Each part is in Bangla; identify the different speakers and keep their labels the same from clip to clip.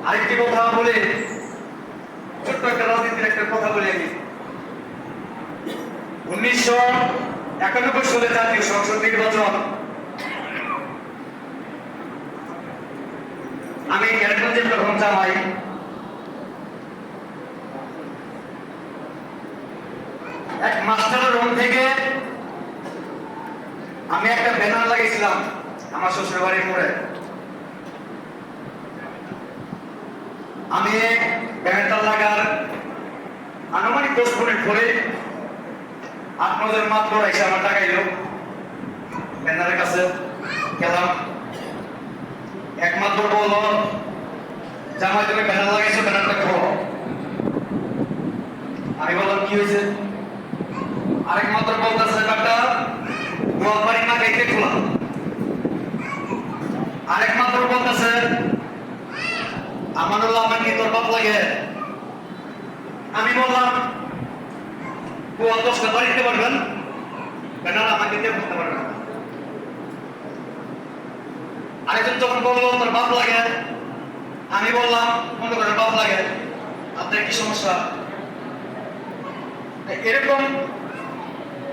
Speaker 1: আরেকটি কথা বলে ছোট্ট একটা রাজনীতির একটা কথা বলে আমি 1991 সালে জাতীয় সংসদ নির্বাচন আমি ক্যারেক্টার যখন জামাই এক মাস্টারের রুম থেকে আমি একটা ব্যানার লাগিয়েছিলাম আমার শ্বশুর বাড়ির মোড়ে। আমি ব্যানারটা লাগার আনুমানিক 10 মিনিট পরে আপনাদের মাত্র এসে আমার টাকা এলো ব্যানারের কাছে গেলাম। একমাত্র বলল জামাই তুমি ব্যানার লাগাইছো, ব্যানারটা খোলো। আমি বললাম কি হয়েছে? আরেক মাত্র বলতেছে ব্যাপারটা গোয়ালবাড়ি না গাইতে খোলা। আরেক মাত্র বলতেছে আমানুল্লাহ আমার কি তোর বাপ লাগে? আমি বললাম গোয়াল 10টা বাড়ি দিতে পারবেন, ব্যানার আমাকে দিয়ে করতে পারবেন। আরেকজন যখন বললো তোর বাপ লাগে, আমি বললাম মনে করেন বাপ লাগে, আপনার কি সমস্যা? এরকম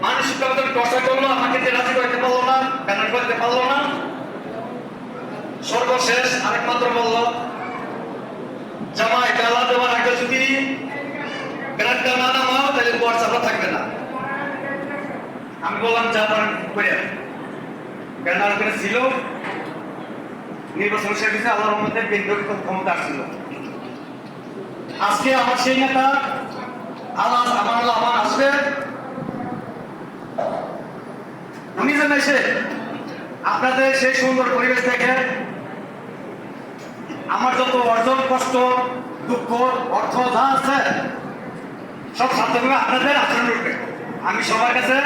Speaker 1: মানসিকভাবে টর্চার করলো, আমাকে যে রাজি করতে পারলো না, ব্যানার করতে পারলো না। সর্বশেষ আরেক মাত্র বললো জামাই বেলা দেওয়ার আগে যদি ব্যানারটা না নামাও তাহলে হোয়াটসঅ্যাপে থাকবে না। আমি বললাম যা পারেন করে। ব্যানার করে ছিল নির্বাচন শেষে আল্লাহর রহমতে বিএনপির ক্ষমতা আসছিল। আজকে আমার সেই নেতা আমার আসবে, উনি যেন এসে আপনাদের সেই সুন্দর পরিবেশ দেখে আমার যত অর্জন কষ্ট দুঃখ অর্থ যা আছে সব সার্থকভাবে আপনাদের আচরণ করবে। আমি সবার কাছে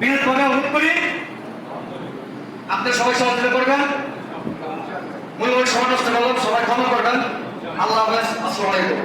Speaker 1: বিনীতভাবে অনুরোধ করি আপনারা সবাই সহযোগিতা করবেন। মূল্যবান সময় নষ্ট করলাম, সবাই ক্ষমা করবেন। আল্লাহ হাফেজ। আসসালামু আলাইকুম।